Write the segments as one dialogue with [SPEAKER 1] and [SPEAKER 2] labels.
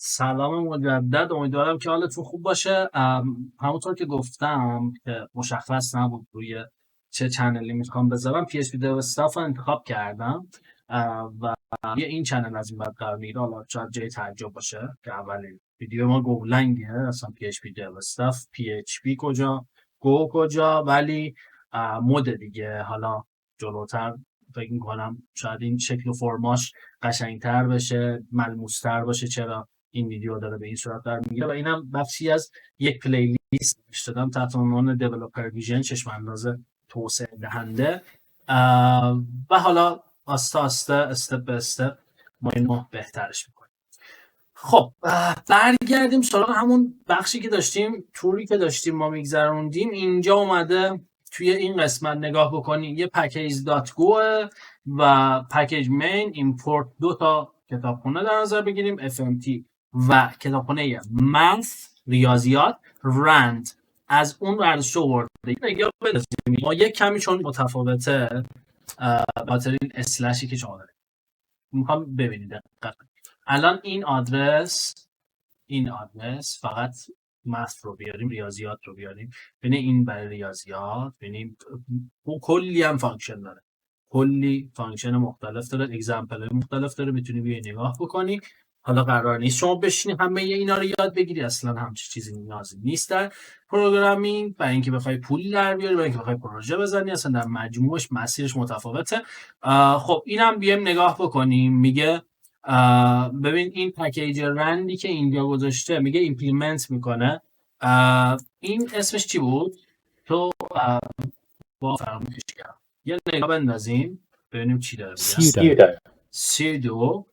[SPEAKER 1] سلام مجدد، امیدوارم که حالتون خوب باشه. همونطور که گفتم که مشخص نبود روی چه چنلی میخوام بذارم، پی اچ پی دیو استاف رو انتخاب کردم و یه این چنل از این بعد قرار میگیره. حالا شاید جای تعجب باشه که اولین ویدیو ما گولنگه، اصلا پی اچ پی دیو استاف، پی اچ پی کجا، گو کجا، ولی مود دیگه. حالا جلوتر فکر میکنم شاید این شکل و فرماش قشنگتر بشه، ملموستر باشه. چرا این ویدیو داره به این صورت قرار میگیره؟ و اینم بخشی از یک پلیلیست دادم تحت عنوان دیولپر ویژن، چشم انداز توسعه دهنده. و حالا آسته آسته، استپ به استپ ما اینو بهترش میکنیم. خب برگردیم سراغ همون بخشی که داشتیم، توری که داشتیم ما میگذروندیم. اینجا اومده توی این قسمت نگاه بکنیم، یه پکیج دات گو و پکیج مین ایمپورت، دو تا کتابخونه در نظر بگیریم، FMT و کتابخونه منث ریاضیات رند. از اون ورزش آورده نگاه بدیم ما یک کمی چون متفاوته خاطر این اسلشی که شما دارید. میخوام ببینید دقیقاً الان این آدرس فقط ماث رو بیاریم، ریاضیات رو بیاریم، ببین این برای ریاضیات، ببینیم کلی هم فانکشن داره، کلی فانکشن مختلف داره، اگزمپل مختلف داره، میتونی بیای نگاه بکنی. حالا قرار نیست شما بشینی همه اینا رو یاد بگیری، اصلا همچین چیزی نیازی نیست در پروگرامینگ. برای اینکه بخوای پول در بیاری، برای اینکه بخوای پروژه بزنی، اصلا در مجموعش مسیرش متفاوته. خب اینم بیایم نگاه بکنیم. میگه ببین این پکیج رندی که اینجا گذاشته، میگه ایمپلیمنت میکنه. این اسمش چی بود؟ تو با فراموشش کردم. یه نگاه بندازیم ببینیم چی داره میگه. سیدو.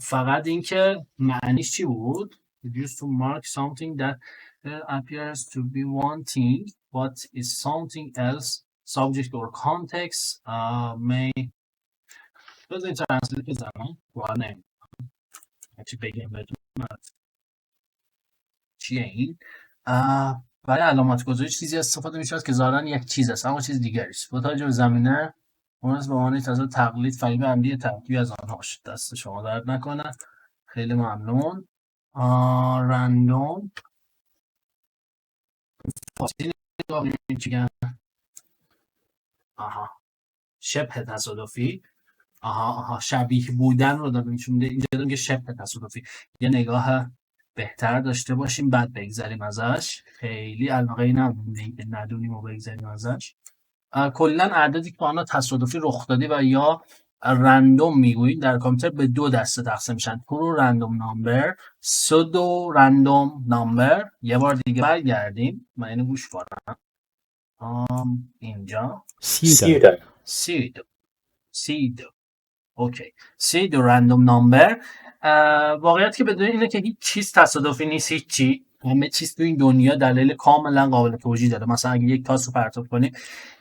[SPEAKER 1] فقط این که معنیش چی بود؟ Used to mark something that appears to be one thing but is something else, subject or context may. بذارید ترنسلیت بزنم وانه چی بگیم بدون چیه این. برای علامت گذاری چیزی استفاده میشه که ظاهرا یک چیز است اما چیز دیگری است. با توجه به زمینه اون از به معنی تازه تقلید فریب عمدی ترکیبی از آنها باشد. دست شما درد نکنه، خیلی ممنون. رندوم چیگن؟ شبه تصادفی. شبیه بودن رو داره نشون میده. اینجا داریم که شبه تصادفی. یه نگاه بهتر داشته باشیم بعد بگذریم ازش. خیلی علاقه نداریم که ندونیم و بگذریم ازش. کلا اعدادی که آنها تصادفی رخ داده و یا رندوم میگوییم در کامپیوتر به دو دسته تقسیم میشن: ترو رندوم نامبر، سودو رندوم نامبر. یه بار دیگه برگردیم، من اینو گوش کنم. اینجا سیدو. اوکی، سیدو رندوم نامبر. واقعیت که بدون اینه که هیچ چیز تصادفی نیست، هیچی. همه چیز تو این دنیا دلیل کاملا قابل توجیه داره. مثلا اگه یک تاس رو پرتاب کنیم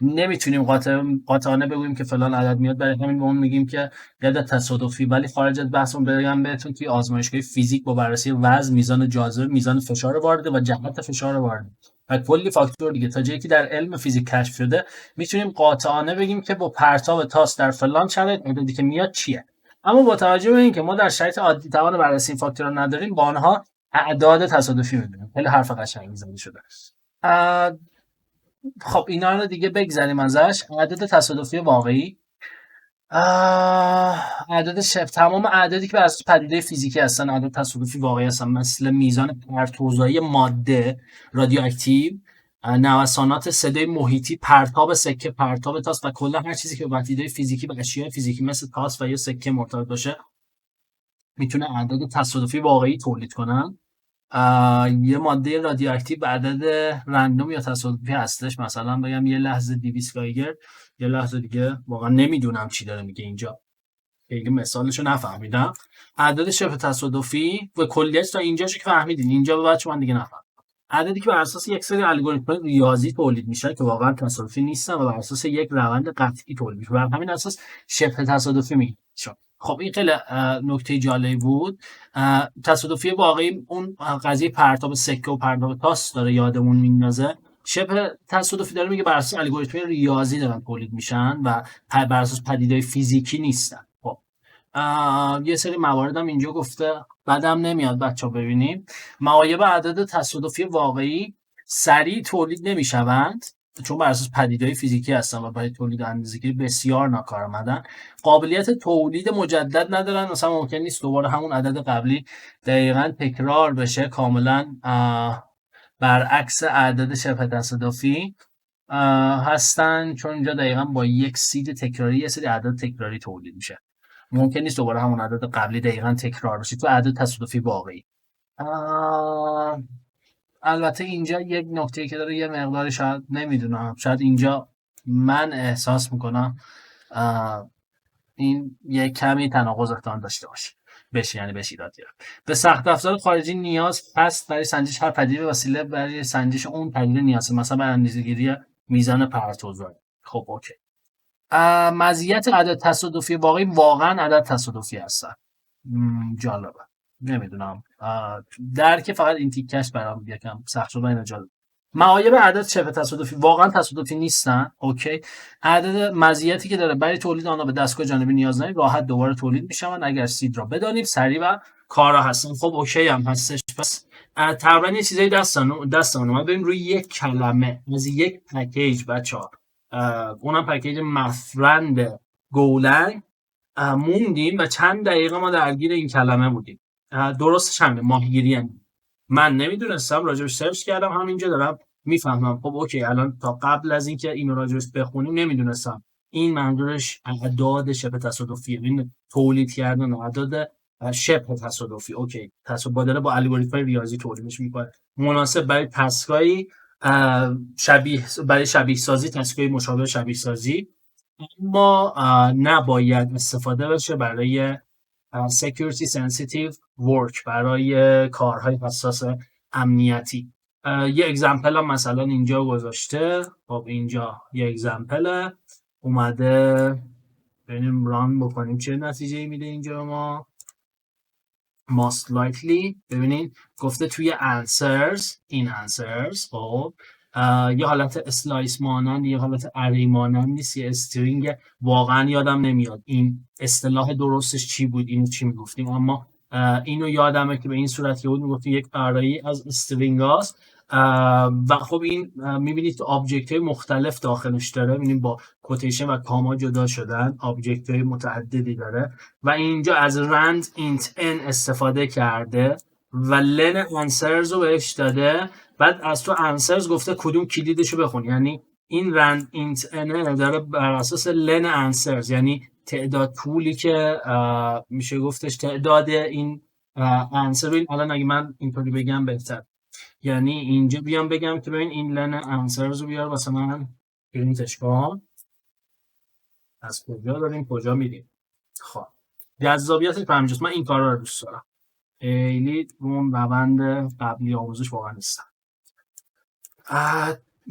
[SPEAKER 1] نمیتونیم قاطعانه بگوییم که فلان عدد میاد، برای همین به اون میگیم که عدد تصادفی. ولی خارج از بحثمون بگم بهتون که آزمایشگاه فیزیک با بررسی وزن، میزان جاذبه، میزان فشار وارده و جهت فشار وارده و کلی فاکتور دیگه تا جایی که در علم فیزیک کشف شده میتونیم قاطعانه بگیم که با پرتاب تاس در فلان شرایط عددی که میاد چیه. اما با توجه به اینکه ما در شرایط عادی توان بررسی این فاکتورها نداریم، با آنها اعداد تصادفی می‌دونیم. خیلی حرف قشنگی زده شده. خب اینا رو دیگه بگذریم ازش. اعداد تصادفی واقعی، اعداد تمام اعدادی که بر اساس پدیده فیزیکی هستن اعداد تصادفی واقعی هستن، مثل میزان پرتوزایی ماده رادیواکتیو، نوسانات صدای محیطی، پرتاب سکه، پرتاب تاس و کلا هر چیزی که با پدیده فیزیکی و اشیاء فیزیکی مثل تاس و یا سکه مرتبط باشه میتونه اعداد تصادفی واقعی تولید کنن. یه ماده رادیواکتیو به عدد رندوم یا تصادفی هستش. مثلا بگم یه لحظه 200 گایگر، یه لحظه دیگه واقعا نمیدونم چی داره میگه اینجا، خیلی مثالشو نفهمیدم. اعداد شبه تصادفی و کلیت تا اینجاشو که فهمیدین، اینجا به بعدش من دیگه نفهمیدم. عددی که بر اساس یک سری الگوریتم ریاضی تولید میشه که واقعا تصادفی نیستن و بر اساس یک روند قطعی تولید میشه، بر همین اساس شبه تصادفی میشه. خب این خیلی نکته جالبی بود. تصادفی واقعی اون قضیه پرتاب سکه و پرتاب تاس داره یادمون میندازه. شبه تصادفی داره میگه بر اساس الگوریتم ریاضی دارن تولید میشن و بر اساس پدیده‌های فیزیکی نیستن. خب یه سری مواردم اینجا گفته، بعدم نمیاد بچه ها ببینیم. معایب اعداد تصادفی واقعی سریع تولید نمیشوند چون بر اساس پدیدهای فیزیکی هستن و برای تولید اندازه‌گیری بسیار ناکارآمدن. قابلیت تولید مجدد ندارن، مثلا ممکن نیست دوباره همون عدد قبلی دقیقا تکرار بشه کاملا، برعکس اعداد شبه تصادفی هستن، چون اینجا دقیقا با یک سید تکراری یه سری اعداد تکراری تولید میشه. ممکن نیست دوباره همون عدد قبلی دقیقا تکرار بشه تو اعداد تصادفی واقعی. البته اینجا یک نکته که داره، یه مقداری شاید نمیدونم، شاید اینجا من احساس میکنم این یک کمی تناقض احتمال داشته باشه یعنی بشه ایراد گرفت. به سخت افزار خارجی نیاز هست برای سنجش هر پدیده وسیله برای سنجش اون پدیده نیاز، مثلا برای اندازه‌گیری میزان پرتوزا. خب اوکی. مزیت عدد تصادفی واقعی واقعا عدد تصادفی هستن. جالبه، نمیدونم، درک فقط این تیکش برام یکم سخت شده. اینا جالب. معایب اعداد شبه تصادفی واقعا تصادفی نیستن. اوکی. عدد مزیتی که داره برای تولید آنها به دستگاه جانبی نیاز نداریم، راحت دوباره تولید میشن اگر سید را بدانیم، سریع و کارا هستن. خب اوکی هم هستش. پس تقریبا یه چیزایی دستمون ما بریم روی یک کلمه از یک پکیج بچه‌ها، اونم پکیج مفرند گولنگ موندیم و چند دقیقه ما درگیر این کلمه بودیم. درستش همه ماهیگیری هم. من نمیدونستم، راجبش سرچ کردم، همینجا دارم میفهمم. خب اوکی، الان تا قبل از اینکه اینو راجبش بخونیم نمیدونستم این منظورش اعداد شبه تصادفیه، این تولید کردن اعداد شبه تصادفی. اوکی، داره با الگوریتم‌های ریاضی تولیدش میکنه، مناسب برای تسکایی شبیه، برای شبیه سازی، تسکای مشابه شبیه سازی، اما نباید استفاده بشه برای security sensitive work، برای کارهای حساس امنیتی. یه اگزمپل هم مثلا اینجا گذاشته. خب اینجا یه اگزمپل اومده، بریم ران بکنیم چه نتیجه میده اینجا. ما most likely ببینید گفته توی answers، این answers خب یه حالت اسلایس مانند، یه حالت اری مانند نیست، یه استرینگ. واقعا یادم نمیاد این اصطلاح درستش چی بود، اینو چی میگفتیم، اما اینو یادمه که به این صورت بود، میگفتیم یک ارایی از استرینگ هاست و خب این میبینید تو آبجکت های مختلف داخلش داره، میبینید با کوتیشن و کاما جدا شدن، آبجکت های متعددی داره و اینجا از رند اینت ان استفاده کرده و لن انسرز رو بهش داده. بعد از تو انسرز گفته کدوم کلیدشو بخون، یعنی این رند اینت ان داره بر اساس لن انسرز، یعنی تعداد پولی که میشه گفتش تعداد این انسر. الان اگه من اینطوری بگم بهتر، یعنی اینجا بیام بگم که ببین این لن انسرز رو بیار واسه من پرینتش کن، از کجا داریم کجا میریم. خب جذابیتش به همینجاست. من این کارا رو دوست دارم، خیلی اون روند قبلی آموزش واقعا نیستم.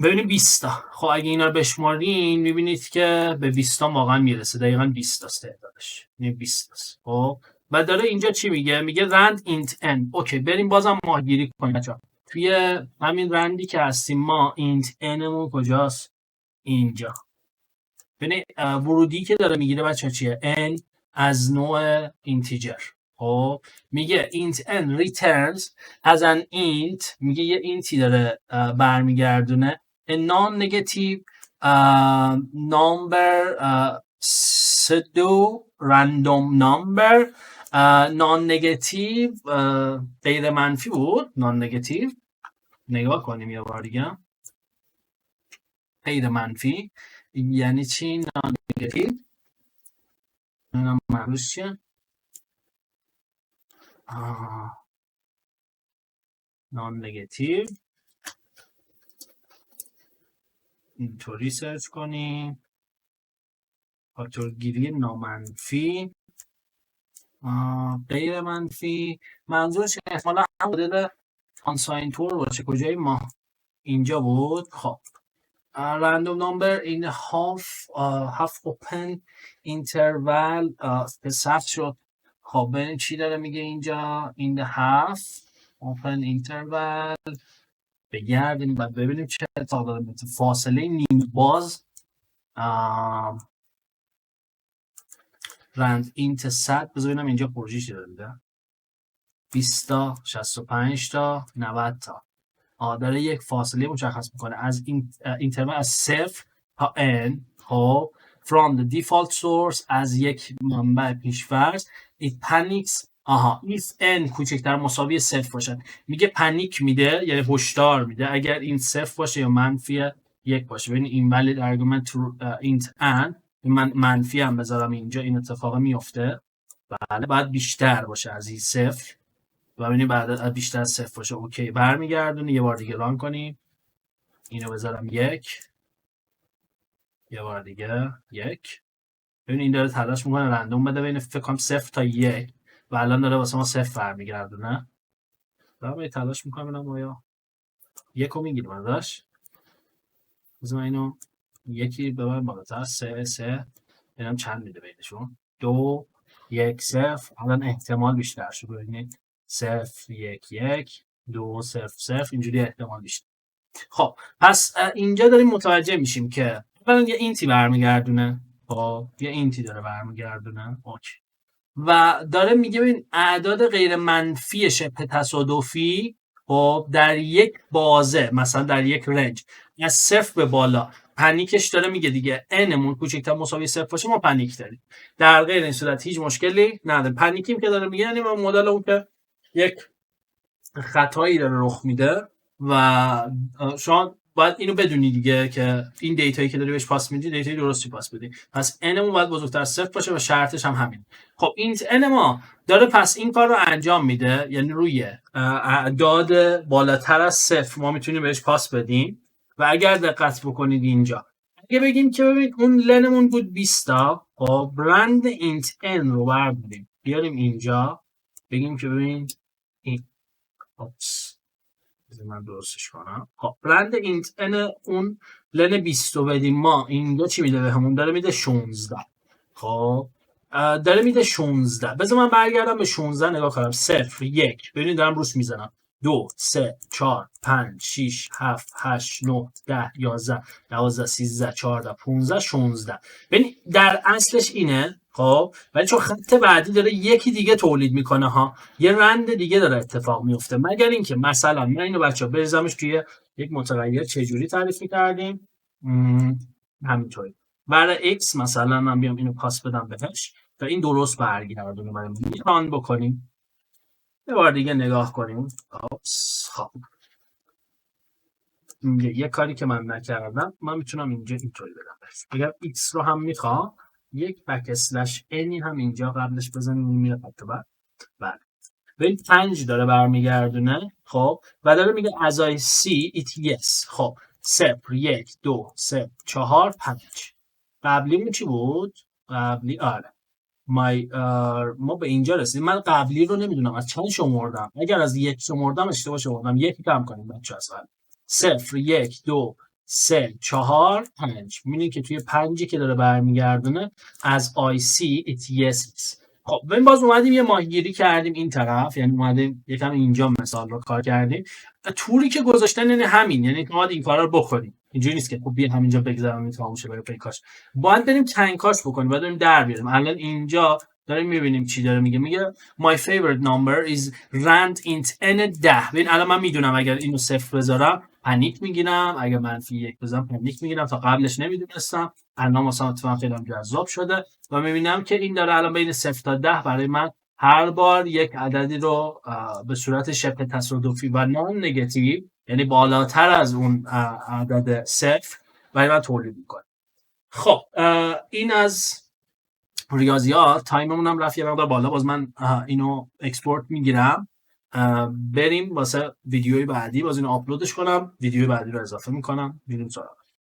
[SPEAKER 1] ببینیم 20 تا. خب اگه اینا رو بشمارین میبینید که به 20 تا واقعا میرسه، دقیقاً 20 تا تعدادش، یعنی 20 تا. خب و داره اینجا چی میگه؟ میگه رند اینت ان. اوکی، بریم بازم ماهیگیری کنیم بچا. توی همین رندی که هستیم ما اینت انمون کجاست؟ اینجا. ببین ورودی که داره میگیره بچا چیه؟ n از نوع اینتیجر. خب میگه int n returns as an int، میگه یه اینتی داره برمیگردونه a non-negative number pseudo random number. non-negative غیر منفی بود. non-negative نگاه کنیم یه بار دیگه، غیر منفی یعنی چی؟ non-negative اینم معنیش چیه؟ non-negative اینطوری سرچ کنیم، فاکتور گیری نامنفی، غیر منفی. منظورش احتمالا هم مدل آنساین تور باشه. کجای ما؟ اینجا بود. خب random number in half open interval به صفر شد. خب ببین چی داره میگه اینجا؟ in the half open interval. بگردیم و ببینیم چه اتفاق داره میفته. فاصله نیم باز رند اینت 100 بذار ببینم اینجا خروجی چی داره 20 تا 65 تا 90 تا داره یک فاصله مشخص میکنه از این اینترول از 0 تا n. خب from the default source از یک منبع پیش‌فرض it panics if n کوچکتر مساوی 0 باشه میگه پنیک میده یعنی هشدار میده اگر این 0 باشه یا منفی 1 باشه. ببین invalid argument to int n من منفی هم بذارم اینجا این اتفاق میفته. بله بعد بیشتر باشه از این 0 و ببینید بعد از بیشتر از 0 باشه اوکی برمیگردونه. یه بار دیگه ران کنیم اینو بذارم 1 یه بار دیگه 1. ببین این داره تلاش میکنه رندوم بده بین فکر کنم 0 تا 1 و الان داره واسه ما 0 برمیگردونه. دارم تلاش میکنم ببینم آیا 1 رو میگیریم ازش. بذار اینو یکی ببرم بالاتر 3 ببینم چند میده بینشون 2 1 0. الان احتمال بیشتر شد ببینید 0 1 1 2 0 0 اینجوری احتمال بیشتر. خب پس اینجا داریم متوجه میشیم که اولا یه اینتی برمیگردونه خب یه اینتی داره برمیگردونه اوکی و داره میگه ببین اعداد غیر منفی شبه تصادفی خب در یک بازه مثلا در یک رنج از 0 به بالا پنیکش داره میگه دیگه نمون کوچکتر مساوی 0 باشه ما پنیک داریم. در غیر این صورت هیچ مشکلی نداره. پنیکیم که داره میگه یعنی مدل اون که یک خطایی داره رخ میده و شما باید اینو بدونی دیگه که این دیتایی که داری بهش پاس میدی دیتای درستی پاس بدی. پس نمون باید بزرگتر از 0 باشه و شرطش هم همین. خب این n ما داره پس این کار رو انجام میده یعنی روی اعداد بالاتر از 0 ما میتونیم بهش پاس بدیم و اگر دقت بکنید اینجا اگه بگیم که ببین اون لنمون بود 20 تا خب رند اینت n رو برداریم بیاریم اینجا بگیم که ببین این من درستش کنم. خب رند اینت n اون لن 20 رو بدیم ما اینجا چی میده به همون داره میده 16. خب داره میده 16. بذار من برگردم به 16 نگاه کنم 0 1 ببینید دارم روش میزنم 2 3 4 5 6 7 8 9 10 11 12 13 14 15 16. ببین در اصلش اینه خب ولی چون خط بعدی داره یکی دیگه تولید میکنه ها یه رند دیگه داره اتفاق میفته مگر اینکه مثلا من اینو بچه‌ها بریزمش توی یک متغیر چجوری تعریف می‌کردیم همینطوری برای x مثلا من بیام اینو پاس بدم بهش و این درست برگردونه برای ران بکنیم. یه بار دیگه نگاه کنیم. خب یه کاری که من نکردم من میتونم اینجا اینطوری بدم بهش اگر x رو هم میخوام یک بک اسلش n هم اینجا قبلش بزنیم میره خط بعد ببین 5 داره برمیگردونه خب و داره میگه as I see it yes. خب 0 1 2 3 4 5 قبلیمون چی بود؟ قبلی ما به اینجا رسیدیم. من قبلی رو نمیدونم از چند شمردم اگر از 1 شمردم اشتباه شمردم 1 کم کنیم بچه‌ها اصلا 0 1 2 3 4 5 می‌بینید که توی 5 که داره برمیگردونه از I see it yes. خب ببین باز اومدیم یه ماهیگیری کردیم این طرف یعنی اومدیم یکم اینجا مثال رو کار کردیم توری که گذاشتن یعنی همین یعنی که باید این کارا رو بکنیم اینجوری نیست که خب بیا همینجا بگذارم این تمام شه بره پیکاش باید بریم تنکاش بکنیم باید بریم در بیاریم. الان اینجا داریم میبینیم چی داره میگه my favorite number is rand int n 10. ببین الان من میدونم اگر اینو 0 بذارم پنیک میگیرم اگر منفی 1 بذارم پنیک میگیرم تا قبلش نمیدونستم الان مثلا اتفاقا خیلی جذاب شده و میبینم که این داره الان بین 0 تا 10 برای من هر بار یک عددی رو به صورت شبه تصادفی و نان نگاتیو یعنی بالاتر از اون عدد 0 برای من تولید میکنه. خب این از ریاضیات. تایممون هم رفت یه مقدار بالا باز من اینو اکسپورت میگیرم بریم واسه ویدیوی بعدی باز اینو آپلودش کنم ویدیوی بعدی رو اضافه میکنم میریم سراغ